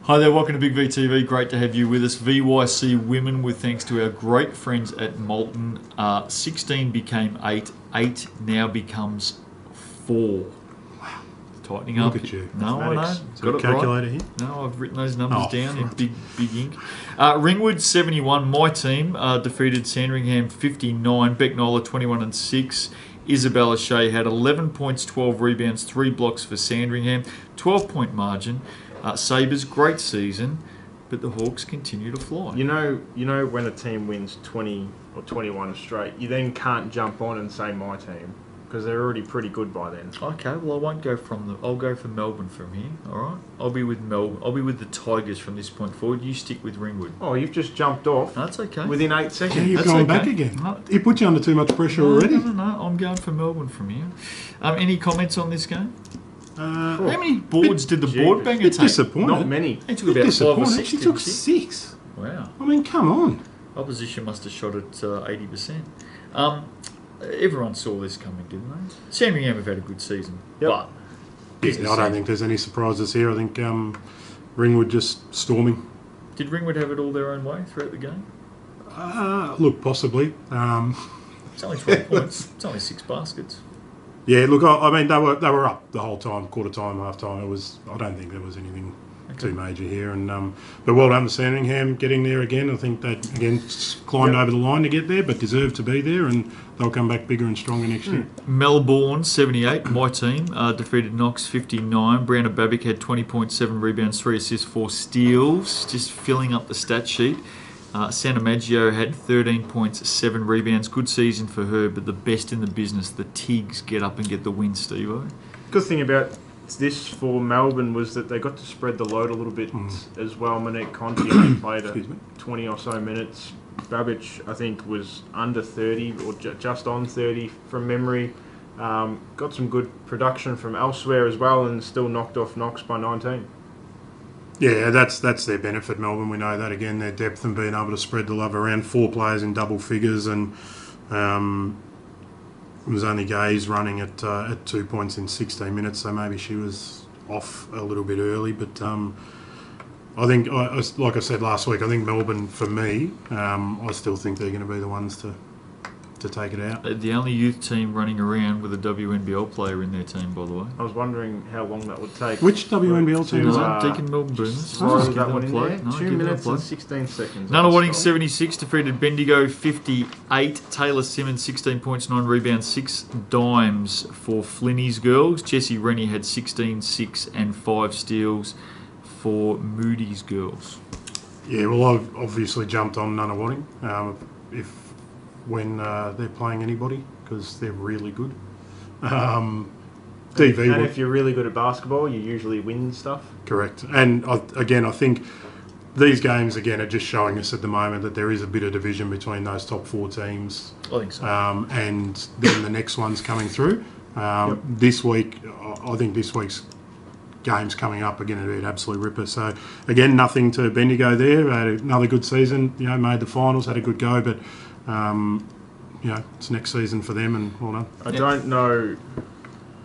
Hi there, welcome to Big VTV. Great to have you with us. VYC Women, with thanks to our great friends at Moulton. 16 became 8, 8 now becomes 4. Wow. Tightening up. Look at you. No, I know. Got a calculator here? No, I've written those numbers down in big ink. Ringwood 71, my team, defeated Sandringham 59, Becknola 21 and 6. Isabella Shea had 11 points, 12 rebounds, 3 blocks for Sandringham, 12-point margin. Sabres, great season, but the Hawks continue to fly. You know when a team wins 20 or 21 straight, you then can't jump on and say my team, because they're already pretty good by then. Okay, well I won't go I'll go for Melbourne from here. All right, I'll be with Melbourne. I'll be with the Tigers from this point forward. You stick with Ringwood. Oh, you've just jumped off. That's okay. Within 8 seconds. Yeah, you've gone back again. No. He put you under too much pressure already. No. I'm going for Melbourne from here. Any comments on this game? How How many boards did the board banger take? Disappointed. Not many. He took about 5 or 6. She took 6. Wow. I mean, come on. Opposition must have shot at 80%. Everyone saw this coming, didn't they? Sandringham have had a good season, but Yeah, I don't think there's any surprises here. I think Ringwood just storming. did Ringwood have it all their own way throughout the game? Look, possibly. It's only 12 points. It's only 6 baskets. Yeah, look, I mean, they were up the whole time, quarter time, half time. I don't think there was anything too major here. And but well done to Sandringham getting there again. I think they again climbed over the line to get there, but deserved to be there, and they'll come back bigger and stronger next year. Melbourne 78, my team, defeated Knox 59. Brianna Babick had 20.7 rebounds, 3 assists, 4 steals, just filling up the stat sheet. Santa Maggio had 13 points, 7 rebounds. Good season for her, but the best in the business, the Tigs, get up and get the win, Steve-O. Good thing about this for Melbourne was that they got to spread the load a little bit as well. Monique Conti only played 20 or so minutes. Babbage, I think, was under 30 or just on 30 from memory. Got some good production from elsewhere as well, and still knocked off Knox by 19. Yeah, that's their benefit, Melbourne. We know that, again, their depth and being able to spread the love around. 4 players in double figures, and it was only Gaze running at 2 points in 16 minutes, so maybe she was off a little bit early. But I think, like I said last week, I think Melbourne, for me, I still think they're going to be the ones to take it out. The only youth team running around with a WNBL player in their team, by the way. I was wondering how long that would take. Which WNBL team is that? Deakin Melbourne Boomers. Throw Give that them one a in play. there. No, 2 give them a minutes play. and 16 seconds. Nunawading 76 defeated Bendigo 58. Taylor Simmons 16 points, 9 rebounds, 6 dimes for Flinny's girls. Jessie Rennie had 16, 6 and 5 steals for Moody's girls. Yeah, well, I've obviously jumped on Nunawading when they're playing anybody, because they're really good. And if you're really good at basketball, you usually win stuff. Correct. And I think these games, again, are just showing us at the moment that there is a bit of division between those top 4 teams. I think so. And then the next one's coming through. This week, I think this week's games coming up are going to be an absolute ripper. So, again, nothing to Bendigo there. Had another good season, made the finals, had a good go, but it's next season for them, and well done. I don't know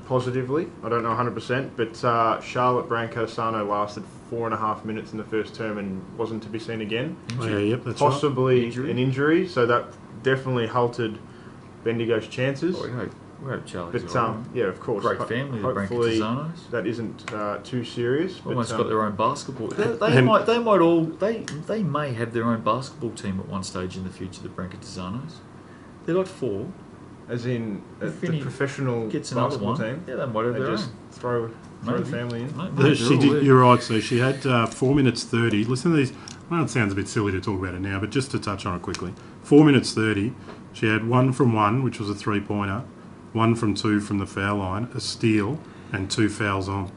positively, I don't know 100%, but Charlotte Branco-Sano lasted 4.5 minutes in the first term and wasn't to be seen again. That's possibly an injury, so that definitely halted Bendigo's chances. We hope Charlie's But all right. yeah, of course. Great family, the Hopefully Branco-Tizanos. that isn't too serious. Almost but, got their own basketball. They may have their own basketball team at one stage in the future. The Branco-Tizanos. They're like 4. As in the Finney professional gets another basketball one. team. Yeah, they might have They their just own. throw the family in. You're right, so she had 4 minutes 30. Listen to these. I know it sounds a bit silly to talk about it now, but just to touch on it quickly. 4 minutes 30. She had 1 from 1, which was a 3-pointer, 1 from 2 from the foul line, a steal, and 2 fouls on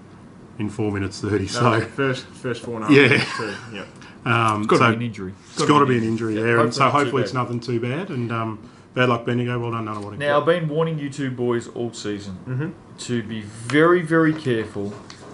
in 4 minutes 30. So first 4.5 Yeah. minutes too. Yep. It's got to be an injury. It's got to be an injury there, and so hopefully it's bad. nothing too bad. And bad luck, Bendigo. Well done, Nunawading. Now, I've been warning you two boys all season to be very, very careful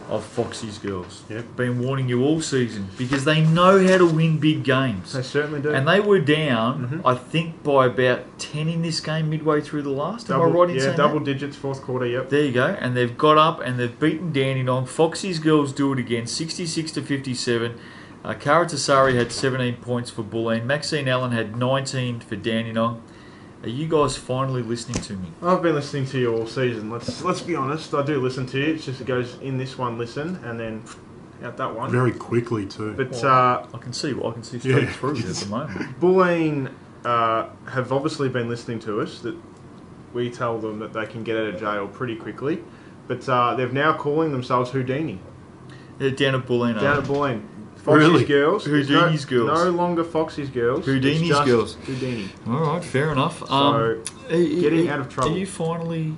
of Foxy's girls. Yep. Been warning you all season because they know how to win big games. They certainly do. And they were down, I think, by about 10 in this game midway through the last. Am I double, right in yeah, saying double that? digits, fourth quarter, yep. There you go. And they've got up and they've beaten Dandenong. Foxy's girls do it again, 66-57. Cara Tassari had 17 points for Bulleen. Maxine Allen had 19 for Dandenong. Are you guys finally listening to me? I've been listening to you all season. Let's be honest. I do listen to you. It's just it goes in this one, listen, and then out that one. Very quickly too. But I can see straight through it at the moment. Bulleen have obviously been listening to us. That we tell them that they can get out of jail pretty quickly, but they're now calling themselves Houdini. Yeah, down at Bulleen. Down at Bulleen. Foxy's Really? girls. Houdini's girls. No longer Foxy's girls. Houdini's it's just girls. Houdini. All right, fair enough. So getting out of trouble. Are you finally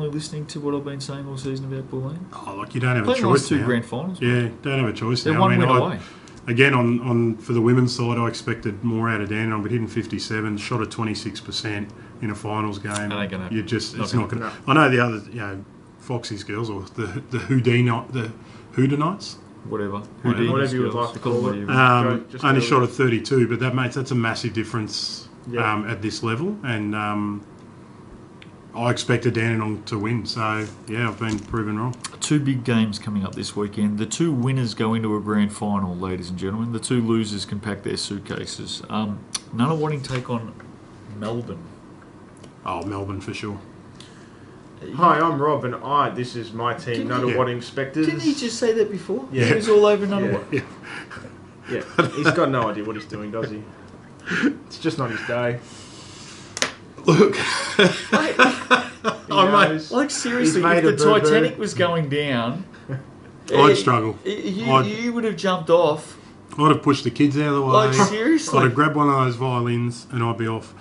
listening to what I've been saying all season about Bulleen? Oh, like you don't have a Playing choice lost 2 now. grand finals. Yeah, don't have a choice They're now. one win away. Again, on for the women's side, I expected more out of Dandenong, but hitting 57, shot at 26% in a finals game. That ain't gonna happen. You just Not it's not gonna going to. I know the other, Foxy's girls or the Houdinites. Whatever. Whatever you would like to call it. Just Only go shot with at 32, but that's a massive difference at this level, and I expected Dandenong to win. So yeah, I've been proven wrong. 2 big games coming up this weekend. The 2 winners go into a grand final, ladies and gentlemen. The 2 losers can pack their suitcases. Nunawading take on Melbourne. Oh, Melbourne for sure. Hi, I'm Rob, and this is my team, Nunawading Spectres. Didn't he just say that before? Yeah. He was all over Nunawading. Yeah, he's got no idea what he's doing, does he? It's just not his day. Look, Like seriously, He's if made the a boo-boo. Titanic was going down, I'd struggle. You would have jumped off. I'd have pushed the kids out of the way. Like seriously, I'd have grabbed one of those violins and I'd be off.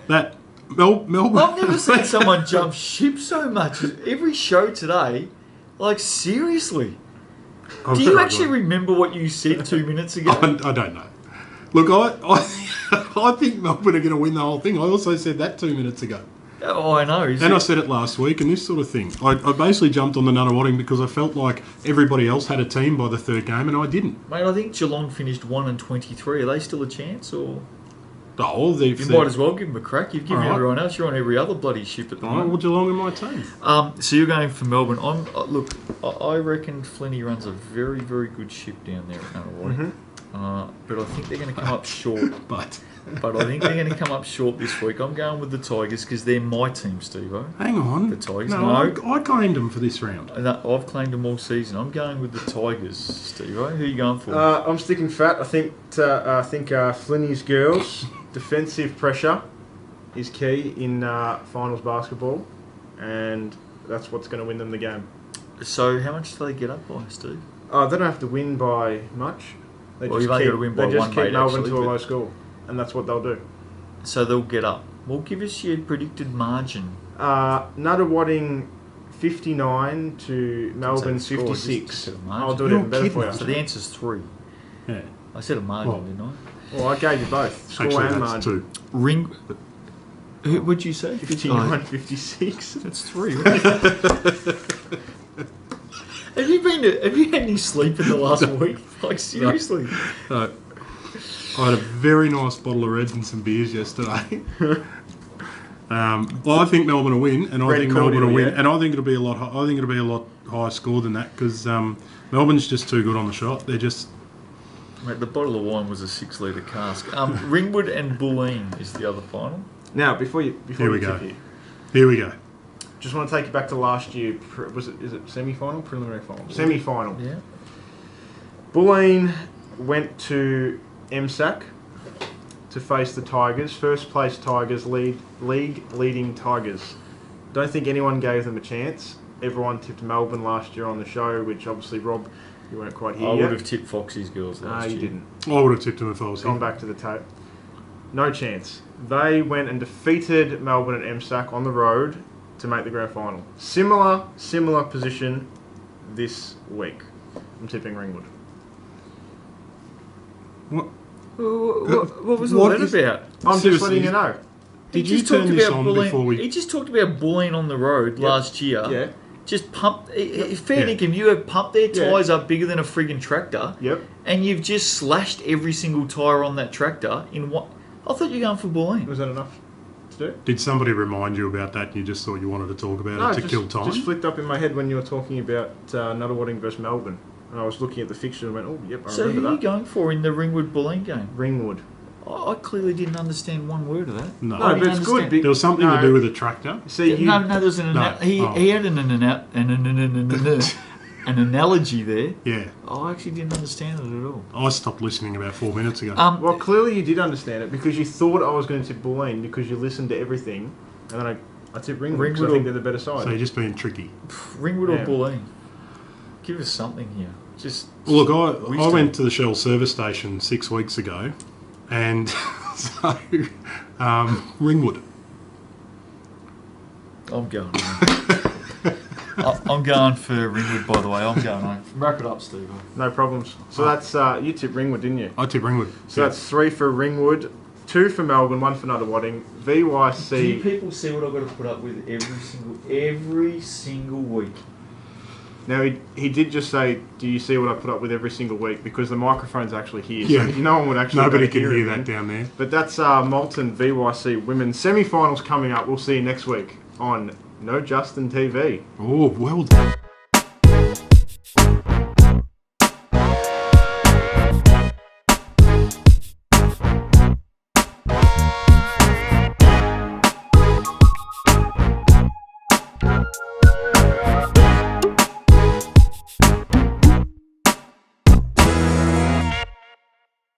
That Melbourne. I've never seen someone jump ship so much. Every show today, like seriously. I'm Do you struggling. actually remember what you said 2 minutes ago? I don't know. Look, I think Melbourne are going to win the whole thing. I also said that 2 minutes ago. Oh, I know. And I said it last week and this sort of thing. I basically jumped on the Nunawading because I felt like everybody else had a team by the 3rd game and I didn't. Mate, I think Geelong finished 1-23. Are they still a chance, or Oh, you might as well give them a crack? You've given everyone else. You're on every other bloody ship at the Well, moment. Geelong in my team. So you're going for Melbourne. I reckon Flinny runs a very, very good ship down there at Nunawading. But I think they're going to come up short. But I think they're going to come up short this week. I'm going with the Tigers because they're my team, Steve-O. hang on. The Tigers? No, No. I claimed them for this round. I've claimed them all season. I'm going with the Tigers, Steve-O. Who are you going for? I'm sticking fat. I think Flinny's girls' defensive pressure is key in finals basketball, and that's what's going to win them the game. So how much do they get up by, Steve? They don't have to win by much. They Well, just you've only keep, got to win by they just one, keep mate, Melbourne actually, to a but- low score, and that's what they'll do. So they'll get up. Well, give us your predicted margin. Nunawading 59 to Melbourne Say the score, 56. just a margin. I'll do it You're even better kidding for us. So you. the answer's 3. Yeah. I said a margin, Well, didn't I? Well, I gave you both, score Actually, and that's margin. 2. Ring. What'd you say? 59, 56. That's 3. Have you had any sleep in the last week? Like seriously? I had a very nice bottle of Reds and some beers yesterday. Well, I think Melbourne will win, and I Red think Melbourne will cordial, win, yeah. and I think it'll be a lot. I think it'll be a lot higher score than that because Melbourne's just too good on the shot. They're just Mate, the bottle of wine was a 6-litre cask. Ringwood and Bulleen is the other final. Now, before you Here we tip go. you, here we go. just want to take you back to last year. Is it semi-final, preliminary final? Semi-final. Yeah. Bulleen went to MSAC to face the Tigers. First place Tigers, league leading Tigers. Don't think anyone gave them a chance. Everyone tipped Melbourne last year on the show, which obviously, Rob, you weren't quite here I yet. would have tipped Foxy's girls last You year. didn't. I would have tipped them if I was Gone here. back to the tape. No chance. They went and defeated Melbourne at MSAC on the road to make the grand final. Similar position this week. I'm tipping Ringwood. What? What was all What that is- about? I'm just Seriously, letting you know. Did He you just talked turn this about on Bulleen. before we? He just talked about Bulleen on the road last year. Yeah. just pumped. Fair Yeah. dinkum, you have pumped their Yeah. tyres up bigger than a friggin' tractor. Yep. And you've just slashed every single tyre on that tractor in one. I thought you were going for Bulleen. Was that enough to do? Did somebody remind you about that and you just thought you wanted to talk about it to kill time? just flicked up in my head when you were talking about Nuttawading versus Melbourne. And I was looking at the fixture and went, oh, yep, I So who remember are you that. going for in the Ringwood Bulleen game? Ringwood. I clearly didn't understand one word of that. No. I No, didn't but it's understand. good. There was something to do with a tractor. See, you, No, there's an No. he had an analogy there. Yeah. I actually didn't understand it at all. I stopped listening about 4 minutes ago. well, clearly you did understand it because you thought I was going to tip Bulleen because you listened to everything. And then I tipped Ringwood because I think they're the better side. So you're just being tricky. Ringwood Yeah. or Bulleen? Give us something here. Just Look, I wisdom. went to the Shell service station 6 weeks ago, and so Ringwood. I'm going home. I'm going for Ringwood, by the way. I'm going home. Wrap it up, Steve. No problems. So that's you tipped Ringwood, didn't you? I tip Ringwood. So that's 3 for Ringwood, 2 for Melbourne, 1 for Nuttawading. Do you VYC. people see what I've got to put up with every single week? Now he did just say, "Do you see what I put up with every single week?" Because the microphone's actually here, Yeah. so no one would actually. Nobody be can able to hear him. that down there. But that's Malton VYC women's semi-finals coming up. We'll see you next week on No Justin TV. Oh, well done.